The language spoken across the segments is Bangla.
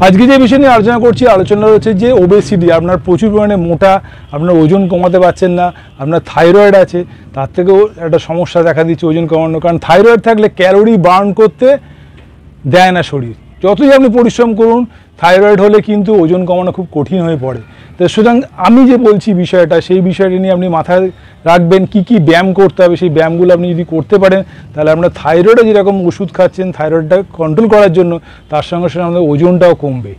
আজকে যে বিষয় নিয়ে আলোচনা হচ্ছে যে ওবেসিটি, আপনার প্রচুর পরিমাণে মোটা, আপনার ওজন কমাতে পারছেন না, আপনার থাইরয়েড আছে, তার থেকেও একটা সমস্যা দেখা দিচ্ছে ওজন কমানো। কারণ থাইরয়েড থাকলে ক্যালোরি বার্ন করতে দেয় না শরীর, যতই আপনি পরিশ্রম করুন থাইরয়েড হলে কিন্তু ওজন কমানো খুব কঠিন হয়ে পড়ে। তো সুতরাং আমি যে বলছি বিষয়টা, সেই বিষয়টা নিয়ে আপনি মাথায় রাখবেন কি কি ব্যায়াম করতে হবে। সেই ব্যায়ামগুলো আপনি যদি করতে পারেন তাহলে আপনার থাইরয়েডে যেরকম ওষুধ খাচ্ছেন থাইরয়েডটা কন্ট্রোল করার জন্য, তার সঙ্গে সঙ্গে আমাদের ওজনটাও কমবে।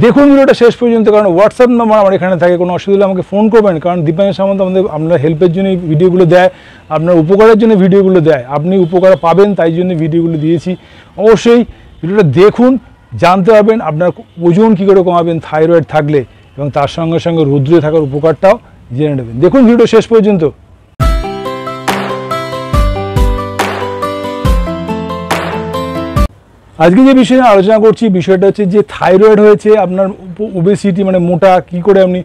দেখুন ভিডিওটা শেষ পর্যন্ত, কারণ হোয়াটসঅ্যাপ নাম্বার আমার এখানে থাকে, কোনো অসুবিধা হলে আমাকে ফোন করবেন। কারণ দীপায়ন সামন্ত আমাদের আপনার হেল্পের জন্য ভিডিওগুলো দেয়, আপনার উপকারের জন্য ভিডিওগুলো দেয়, আপনি উপকার পাবেন তাই জন্য ভিডিওগুলো দিয়েছি। অবশ্যই ভিডিওটা দেখুন, জানতে পারবেন আপনার ওজন কী করে কমাবেন থাইরয়েড থাকলে, এবং তার সঙ্গে সঙ্গে রুদ্রে থাকার উপকারটাও জেনে নেবেন। দেখুন ভিডিও শেষ পর্যন্ত। আজকে যে বিষয়ে আলোচনা করছি বিষয়টা হচ্ছে যে থাইরয়েড হয়েছে আপনার, ওবেসিটি মানে মোটা, কী করে আপনি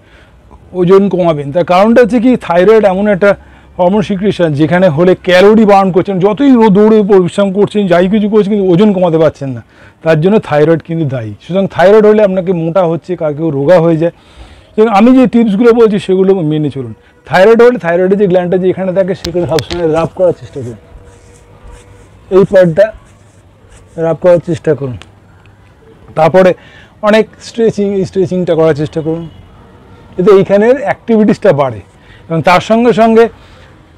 ওজন কমাবেন। তার কারণটা হচ্ছে কি, থাইরয়েড এমন একটা হরমোন সিক্রেশন যেখানে হলে ক্যালোরি বার্ন করছেন, যতই দৌড়ে পরিশ্রম করছেন, যাই কিছু করছেন, কিন্তু ওজন কমাতে পারছেন না, তার জন্য থাইরয়েড কিন্তু দায়ী। সুতরাং থাইরয়েড হলে আপনাকে মোটা হচ্ছে, কার কেউ রোগা হয়ে যায়। সুতরাং আমি যে টিপসগুলো বলছি সেগুলো মেনে চলুন। থাইরয়েড হলে থাইরয়েডের যে গ্ল্যান্ডটা যে এখানে থাকে সেখানে সবসময় রাব করার চেষ্টা করুন, এই পার্টটা রাব করার চেষ্টা করুন। তারপরে অনেক স্ট্রেচিংটা করার চেষ্টা করুন, এতে এইখানের অ্যাক্টিভিটিসটা বাড়ে। এবং তার সঙ্গে সঙ্গে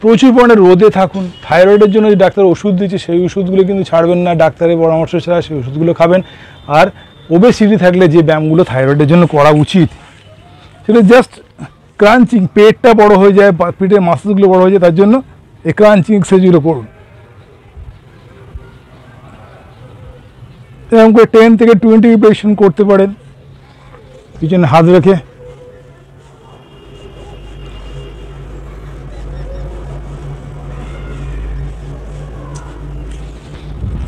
প্রচুর পরিমাণে রোদে থাকুন। থাইরয়েডের জন্য যে ডাক্তার ওষুধ দিচ্ছে সেই ওষুধগুলো কিন্তু ছাড়বেন না, ডাক্তারের পরামর্শ ছাড়া সেই ওষুধগুলো খাবেন। আর ওবেসিটি থাকলে যে ব্যায়ামগুলো থাইরয়েডের জন্য করা উচিত সেটা জাস্ট ক্রাঞ্চিং, পেটটা বড় হয়ে যায়, পেটের মাসলগুলো বড় হয়ে যায়, তার জন্য এই ক্রাঞ্চিং এক্সারসাইজগুলো করুন। এরকম করে 10 থেকে 20 রিপিটেশন করতে পারেন, পিছনে হাত রেখে।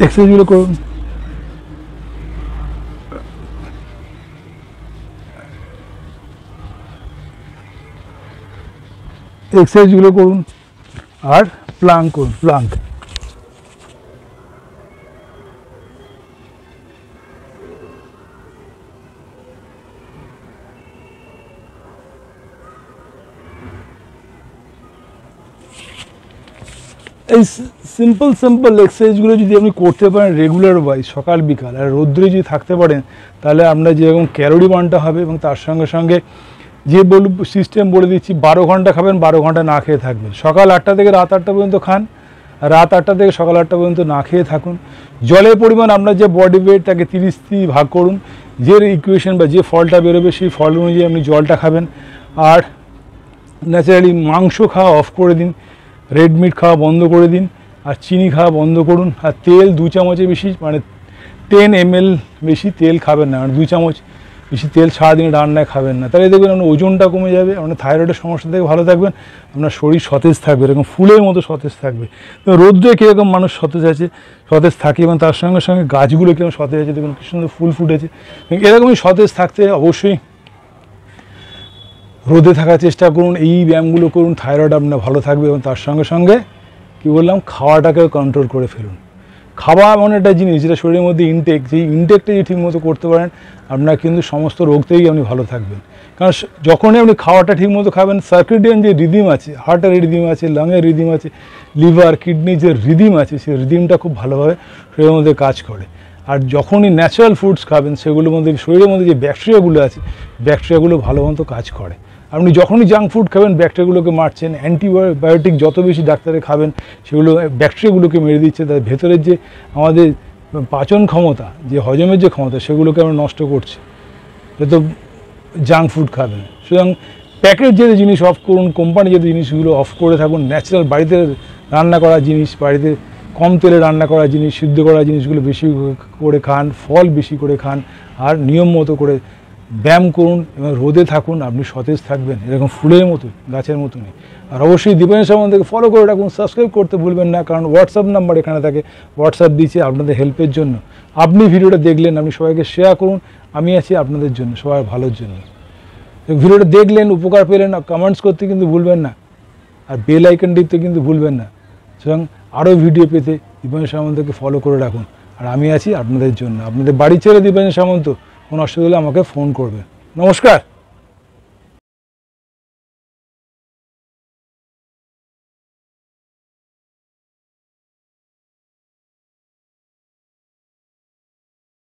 এক্সারসাইজগুলো করুন। এক্সারসাইজগুলো করুন আর প্লাঙ্ক করুন, প্লাঙ্ক। এই সিম্পল এক্সারসাইজগুলো যদি আপনি করতে পারেন রেগুলার ওয়াইজ, সকাল বিকাল, আর রৌদ্রে যদি থাকতে পারেন তাহলে আপনার যেরকম ক্যালোরি বার্নটা হবে, এবং তার সঙ্গে সঙ্গে যে সিস্টেম বলে দিচ্ছি, 12 ঘন্টা খাবেন, 12 ঘন্টা না খেয়ে থাকবেন। সকাল 8টা থেকে রাত 8টা পর্যন্ত খান, আর রাত 8টা থেকে সকাল 8টা পর্যন্ত না খেয়ে থাকুন। জলের পরিমাণ আপনার যে বডি ওয়েট তাকে 30 ভাগ করুন, যে ইকুয়েশন বা যে ফলটা বেরোবে সেই ফল অনুযায়ী আপনি জলটা খাবেন। আর ন্যাচারালি মাংস খাওয়া অফ করে দিন, রেড মিট খাওয়া বন্ধ করে দিন, আর চিনি খাওয়া বন্ধ করুন। আর তেল 2 চামচের বেশি, মানে 10 ml বেশি তেল খাবেন না, মানে 2 চামচ বেশি তেল সারাদিনে রান্নায় খাবেন না। তাহলে দেখবেন আপনার ওজনটা কমে যাবে, আপনার থাইরয়েডের সমস্যা থেকে ভালো থাকবেন, আপনার শরীর সতেজ থাকবে, এরকম ফুলের মতো সতেজ থাকবে। তো রৌদ্রে কীরকম মানুষ সতেজ থাকে, এবং তার সঙ্গে সঙ্গে গাছগুলো কীরকম সতেজ আছে, দেখুন কি সুন্দর ফুল ফুটেছে। এরকমই সতেজ থাকতে অবশ্যই রোদে থাকার চেষ্টা করুন, এই ব্যায়ামগুলো করুন, থাইরয়েড আপনার ভালো থাকবে। এবং তার সঙ্গে সঙ্গে কী বললাম, খাওয়াটাকেও কন্ট্রোল করে ফেলুন। খাওয়া এমন একটা জিনিস যেটা শরীরের মধ্যে ইনটেক, যেই ইনটেকটা যদি ঠিকমতো করতে পারেন আপনার কিন্তু সমস্ত রোগ থেকেই আপনি ভালো থাকবেন। কারণ যখনই আপনি খাওয়াটা ঠিকমতো খাবেন, সার্কেডিয়ান যে রিদিম আছে, হার্টের রিদিম আছে, লাংয়ের রিদিম আছে, লিভার কিডনির যে রিদিম আছে, সেই রিদিমটা খুব ভালোভাবে শরীরের মধ্যে কাজ করে। আর যখনই ন্যাচারাল ফুডস খাবেন সেগুলোর মধ্যে শরীরের মধ্যে যে ব্যাকটেরিয়াগুলো আছে, ব্যাকটেরিয়াগুলো ভালো মতো কাজ করে। আপনি যখনই জাঙ্ক ফুড খাবেন ব্যাকটেরিয়াগুলোকে মারছেন, অ্যান্টিবায়োটিক যত বেশি ডাক্তারে খাবেন সেগুলো ব্যাকটেরিয়াগুলোকে মেরে দিচ্ছে, তার ভেতরের যে আমাদের পাচন ক্ষমতা, যে হজমের যে ক্ষমতা, সেগুলোকে আমরা নষ্ট করছি যত জাঙ্ক ফুড খাবেন। সুতরাং প্যাকেট যে জিনিস অফ করুন, কোম্পানি যে জিনিসগুলো অফ করে থাকুন, ন্যাচারাল বাড়িতে রান্না করা জিনিস, বাড়িতে কম তেলে রান্না করা জিনিস, সিদ্ধ করা জিনিসগুলো বেশি করে খান, ফল বেশি করে খান, আর নিয়ম মতো করে ব্যায়াম করুন এবং রোদে থাকুন, আপনি সতেজ থাকবেন, এরকম ফুলের মতো, গাছের মতনই। আর অবশ্যই দীপায়ন সামন্তকে ফলো করে রাখুন, সাবস্ক্রাইব করতে ভুলবেন না, কারণ হোয়াটসঅ্যাপ নাম্বার এখানে থাকে, হোয়াটসঅ্যাপ দিচ্ছে আপনাদের হেল্পের জন্য। আপনি ভিডিওটা দেখলেন, আপনি সবাইকে শেয়ার করুন, আমি আছি আপনাদের জন্য, সবার ভালোর জন্য। ভিডিওটা দেখলেন, উপকার পেলেন, কমেন্টস করতে কিন্তু ভুলবেন না, আর বেল আইকন টিপতে কিন্তু ভুলবেন না। সুতরাং আরও ভিডিও পেতে দীপায়ন সামন্তকে ফলো করে রাখুন, আর আমি আছি আপনাদের জন্য। আপনাদের বাড়ি ছেড়ে দীপায়ন সামন্ত কোনো অসুবিধা হলে আমাকে ফোন করবে। নমস্কার।